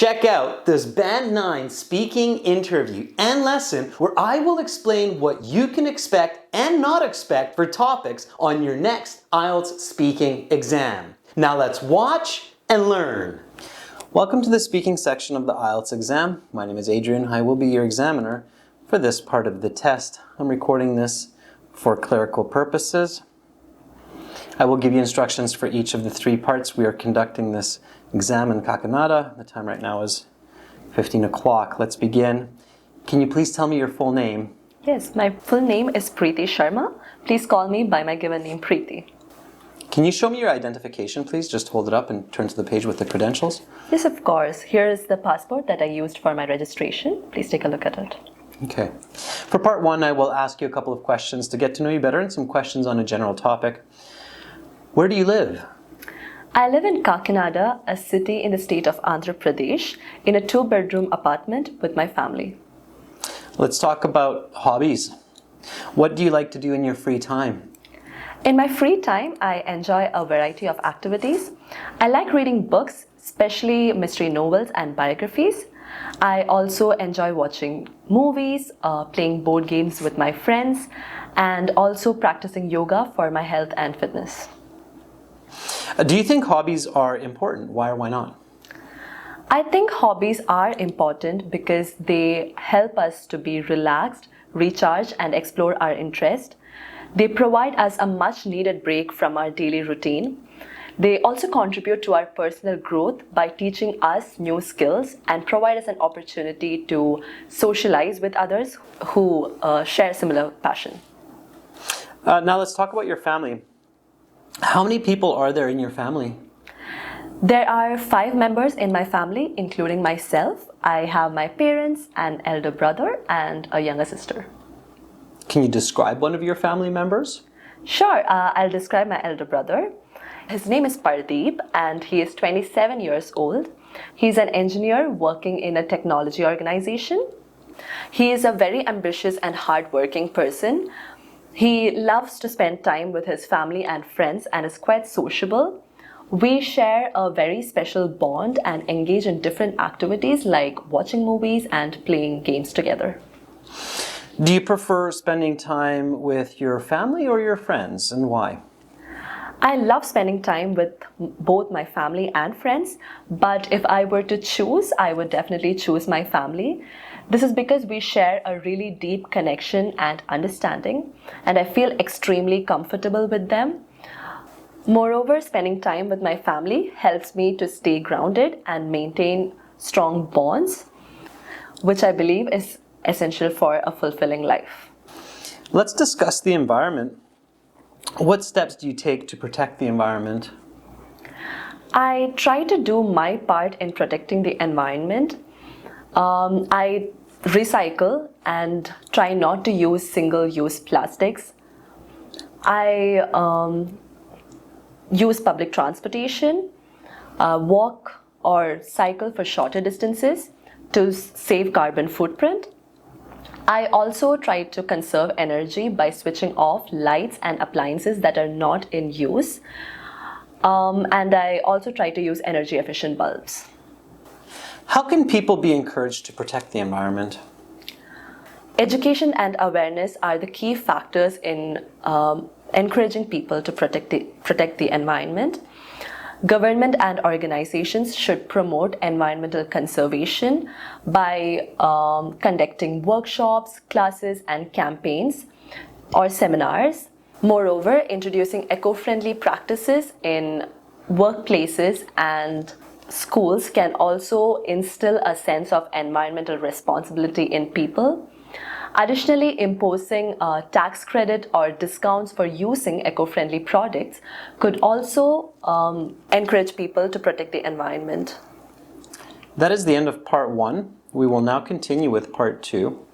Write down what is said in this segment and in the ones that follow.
Check out this Band 9 speaking interview and lesson where I will explain what you can expect and not expect for topics on your next IELTS speaking exam. Now let's watch and learn. Welcome to the speaking section of the IELTS exam. My name is Adrian. I will be your examiner for this part of the test. I'm recording this for clerical purposes. I will give you instructions for each of the three parts. We are conducting this exam in Kakinada. The time right now is 15 o'clock. Let's begin. Can you please tell me your full name? Yes, my full name is Preeti Sharma. Please call me by my given name, Preeti. Can you show me your identification, please? Just hold it up and turn to the page with the credentials. Yes, of course. Here is the passport that I used for my registration. Please take a look at it. Okay. For part one, I will ask you a couple of questions to get to know you better and some questions on a general topic. Where do you live? I live in Kakinada, a city in the state of Andhra Pradesh, in a 2-bedroom apartment with my family. Let's talk about hobbies. What do you like to do in your free time? In my free time, I enjoy a variety of activities. I like reading books, especially mystery novels and biographies. I also enjoy watching movies, playing board games with my friends, and also practicing yoga for my health and fitness. Do you think hobbies are important? Why or why not? I think hobbies are important because they help us to be relaxed, recharge, and explore our interest. They provide us a much needed break from our daily routine. They also contribute to our personal growth by teaching us new skills and provide us an opportunity to socialize with others who share similar passion. Now let's talk about your family. How many people are there in your family? There are 5 members in my family, including myself. I have my parents, an elder brother, and a younger sister. Can you describe one of your family members? Sure, I'll describe my elder brother. His name is Pardeep and he is 27 years old. He's an engineer working in a technology organization. He is a very ambitious and hardworking person. He loves to spend time with his family and friends and is quite sociable. We share a very special bond and engage in different activities like watching movies and playing games together. Do you prefer spending time with your family or your friends, and why? I love spending time with both my family and friends, but if I were to choose, I would definitely choose my family. This is because we share a really deep connection and understanding, and I feel extremely comfortable with them. Moreover, spending time with my family helps me to stay grounded and maintain strong bonds, which I believe is essential for a fulfilling life. Let's discuss the environment. What steps do you take to protect the environment? I try to do my part in protecting the environment. I recycle and try not to use single-use plastics. I use public transportation, walk or cycle for shorter distances to save carbon footprint. I also try to conserve energy by switching off lights and appliances that are not in use. And I also try to use energy efficient bulbs. How can people be encouraged to protect the environment? Education and awareness are the key factors in encouraging people to protect the environment. Government and organizations should promote environmental conservation by conducting workshops, classes, and campaigns or seminars. Moreover, introducing eco-friendly practices in workplaces and schools can also instill a sense of environmental responsibility in people. Additionally, imposing a tax credit or discounts for using eco-friendly products could also encourage people to protect the environment. That is the end of part one. We will now continue with part two.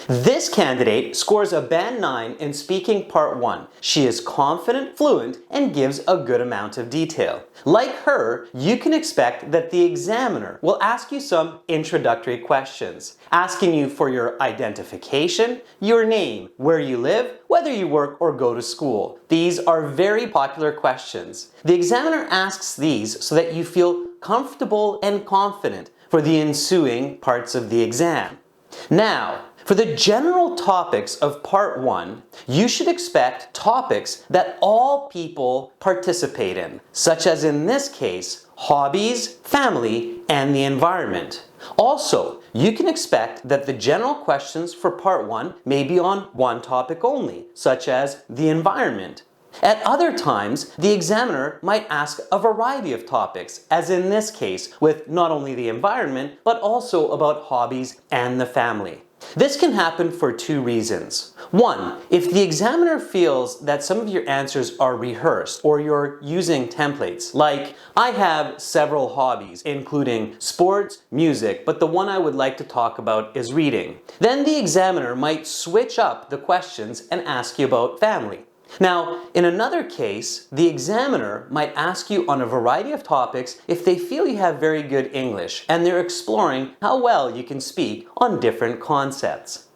This candidate scores a Band 9 in speaking part 1. She is confident, fluent, and gives a good amount of detail. Like her, you can expect that the examiner will ask you some introductory questions, asking you for your identification, your name, where you live, whether you work or go to school. These are very popular questions. The examiner asks these so that you feel comfortable and confident for the ensuing parts of the exam. Now, for the general topics of Part 1, you should expect topics that all people participate in, such as in this case, hobbies, family, and the environment. Also, you can expect that the general questions for Part 1 may be on one topic only, such as the environment. At other times, the examiner might ask a variety of topics, as in this case, with not only the environment, but also about hobbies and the family. This can happen for two reasons. One, if the examiner feels that some of your answers are rehearsed or you're using templates, like I have several hobbies, including sports, music, but the one I would like to talk about is reading. Then the examiner might switch up the questions and ask you about family. Now, in another case, the examiner might ask you on a variety of topics if they feel you have very good English and they're exploring how well you can speak on different concepts.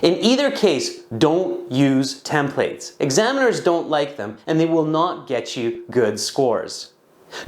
In either case, don't use templates. Examiners don't like them and they will not get you good scores.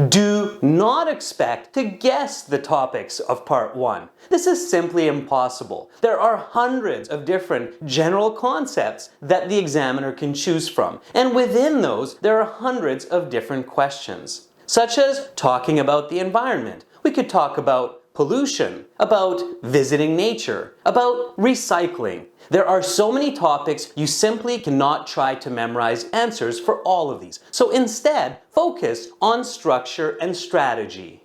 Do not expect to guess the topics of Part 1. This is simply impossible. There are hundreds of different general concepts that the examiner can choose from, and within those, there are hundreds of different questions, such as talking about the environment. We could talk about pollution, about visiting nature, about recycling. There are so many topics you simply cannot try to memorize answers for all of these. So instead, focus on structure and strategy.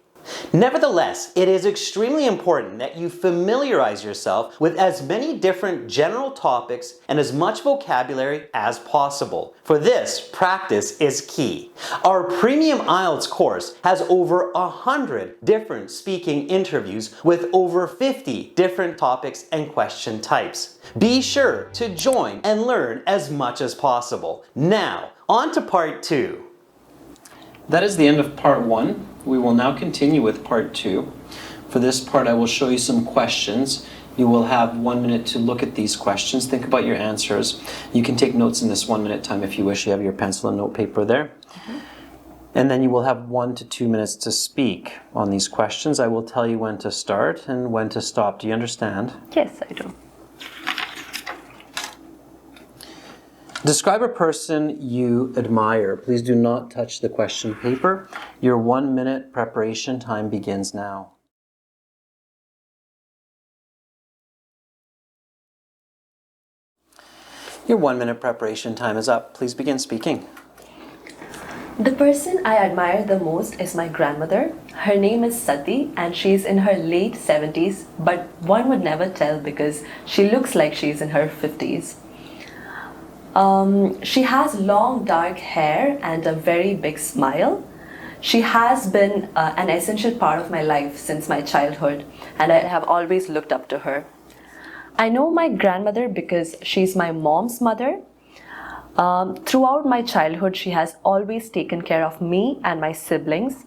Nevertheless, it is extremely important that you familiarize yourself with as many different general topics and as much vocabulary as possible. For this, practice is key. Our premium IELTS course has over 100 different speaking interviews with over 50 different topics and question types. Be sure to join and learn as much as possible. Now, on to Part 2. That is the end of Part 1. We will now continue with Part 2. For this part, I will show you some questions. You will have 1 minute to look at these questions. Think about your answers. You can take notes in this 1 minute time if you wish. You have your pencil and note paper there. And then you will have 1 to 2 minutes to speak on these questions. I will tell you when to start and when to stop. Do you understand? Yes, I do. Describe a person you admire. Please do not touch the question paper. Your 1 minute preparation time begins now. Your 1 minute preparation time is up. Please begin speaking. The person I admire the most is my grandmother. Her name is Sati and she's in her late 70s, but one would never tell because she looks like she's in her 50s. She has long dark hair and a very big smile. She has been an essential part of my life since my childhood, and I have always looked up to her. I know my grandmother because she's my mom's mother. Throughout my childhood, she has always taken care of me and my siblings.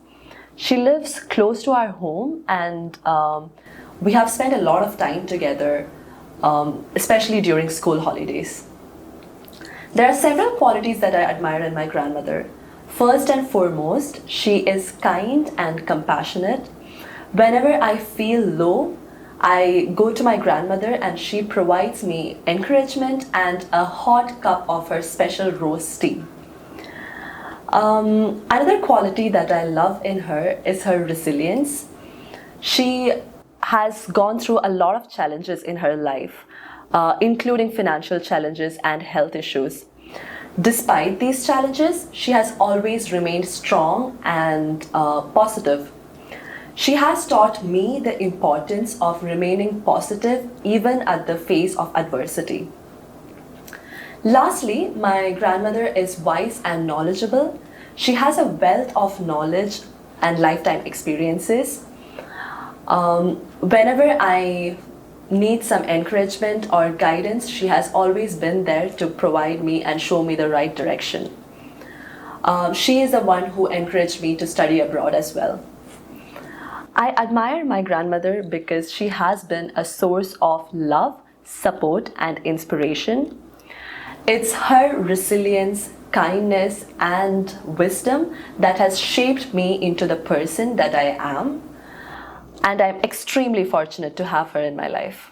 She lives close to our home, and we have spent a lot of time together, especially during school holidays. There are several qualities that I admire in my grandmother. First and foremost, she is kind and compassionate. Whenever I feel low, I go to my grandmother and she provides me encouragement and a hot cup of her special rose tea. Another quality that I love in her is her resilience. She has gone through a lot of challenges in her life, including financial challenges and health issues. Despite these challenges, she has always remained strong and positive. She has taught me the importance of remaining positive even at the face of adversity. Lastly, my grandmother is wise and knowledgeable. She has a wealth of knowledge and lifetime experiences. Whenever I need some encouragement or guidance, she has always been there to provide me and show me the right direction. She is the one who encouraged me to study abroad as well. I admire my grandmother because she has been a source of love, support, and inspiration. It's her resilience, kindness, and wisdom that has shaped me into the person that I am. and I'm extremely fortunate to have her in my life.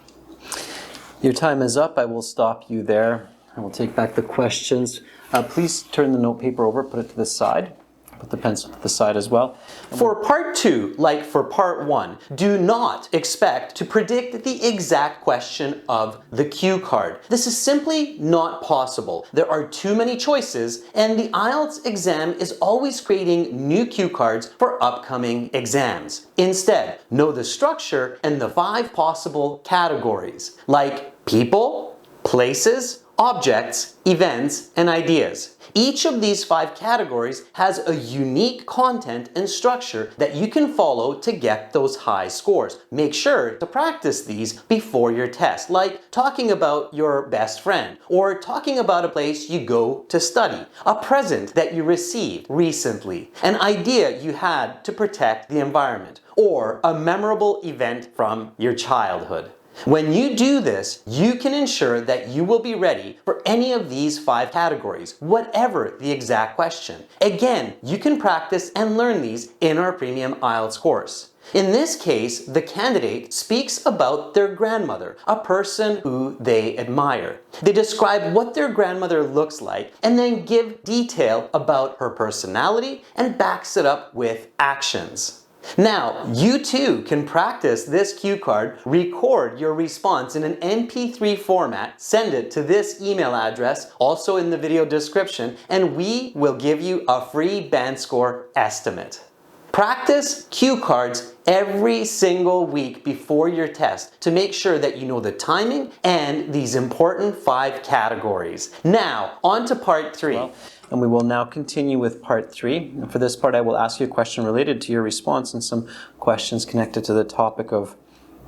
Your time is up. I will stop you there. I will take back the questions. Please turn the notepaper over, put it to the side. Put the pencil to the side as well. For part 2, like for part 1, do not expect to predict the exact question of the cue card. This is simply not possible. There are too many choices, and the IELTS exam is always creating new cue cards for upcoming exams. Instead, know the structure and the 5 possible categories, like people, places, objects, events, and ideas. Each of these 5 categories has a unique content and structure that you can follow to get those high scores. Make sure to practice these before your test, like talking about your best friend, or talking about a place you go to study, a present that you received recently, an idea you had to protect the environment, or a memorable event from your childhood. When you do this, you can ensure that you will be ready for any of these 5 categories, whatever the exact question. Again, you can practice and learn these in our Premium IELTS course. In this case, the candidate speaks about their grandmother, a person who they admire. They describe what their grandmother looks like and then give detail about her personality and backs it up with actions. Now, you too can practice this cue card, record your response in an MP3 format, send it to this email address, also in the video description, and we will give you a free band score estimate. Practice cue cards every single week before your test to make sure that you know the timing and these important 5 categories. Now, on to part 3. And we will now continue with part 3. And for this part, I will ask you a question related to your response and some questions connected to the topic of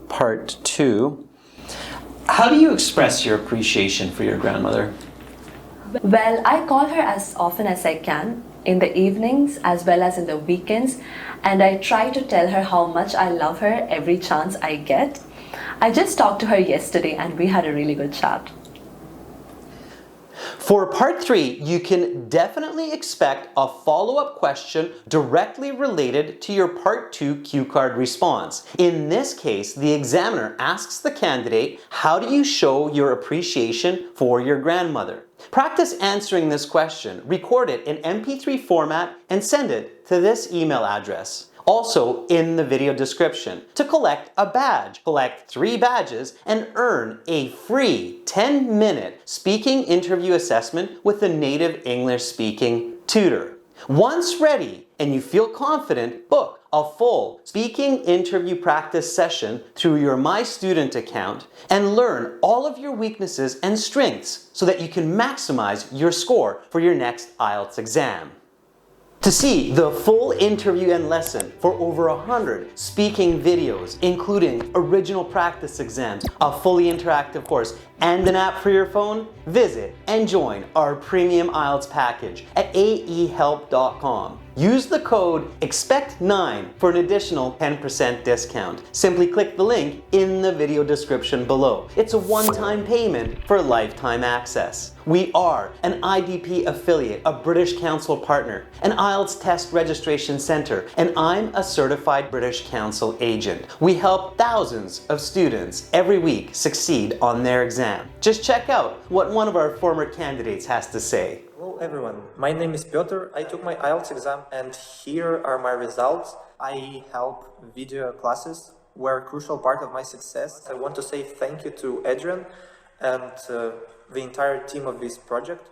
part 2. How do you express your appreciation for your grandmother? Well, I call her as often as I can, in the evenings as well as in the weekends, and I try to tell her how much I love her every chance I get. I just talked to her yesterday and we had a really good chat. For part 3, you can definitely expect a follow-up question directly related to your part 2 cue card response. In this case, the examiner asks the candidate, how do you show your appreciation for your grandmother? Practice answering this question, record it in MP3 format, and send it to this email address. Also in the video description, to collect a badge. Collect 3 badges and earn a free 10-minute speaking interview assessment with a native English-speaking tutor. Once ready and you feel confident, book a full speaking interview practice session through your My Student account and learn all of your weaknesses and strengths so that you can maximize your score for your next IELTS exam. To see the full interview and lesson for over 100 speaking videos, including original practice exams, a fully interactive course, and an app for your phone, visit and join our Premium IELTS package at aehelp.com. Use the code EXPECT9 for an additional 10% discount. Simply click the link in the video description below. It's a one-time payment for lifetime access. We are an IDP affiliate, a British Council partner, an IELTS test registration center, and I'm a certified British Council agent. We help thousands of students every week succeed on their exam. Just check out what one of our former candidates has to say. Hello everyone, my name is Piotr. I took my IELTS exam and here are my results. I help video classes were a crucial part of my success. I want to say thank you to Adrian and the entire team of this project.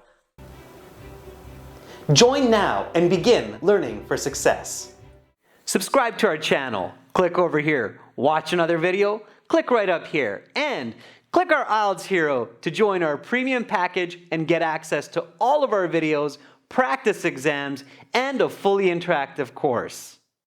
Join now and begin learning for success. Subscribe to our channel. Click over here. Watch another video. Click right up here. And click our IELTS Hero to join our premium package and get access to all of our videos, practice exams, and a fully interactive course.